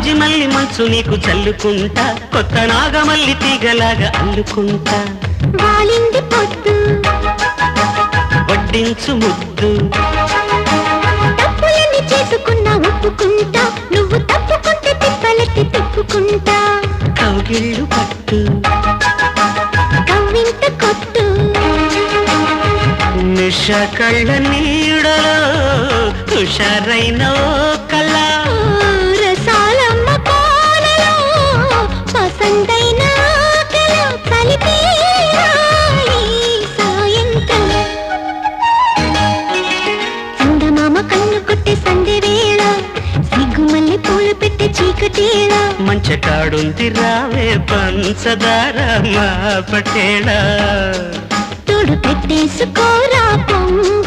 జాజిమల్లి మంచు నీకు చల్లుకుంటా కొత్త నాగమల్లి తీగలాగా అల్లుకుంటా వాలింది పొద్దు వడ్డించు ముద్దు తప్పులని చేసుకున్నా ఒప్పుకుంటా నువ్వు తప్పుకుంటే తిప్పలెత్తి తిప్పుకుంటా కౌగిళ్ళు పట్టు కవ్వింత కొట్టు నిష కళ్ళ నీడలో హుషారైన కళ రసాలమ్మ పాలలో పసందైన కళ కలిపి సాయంత్రం చందమామ కన్ను కొట్టే సంధి వేళ సిగ్గుమల్లి పూలు పెట్టే చీకటేళ మంచకాడుంది రావే పంచదార మా పటేళ తోడు పెట్టేసుకోరా పొంగు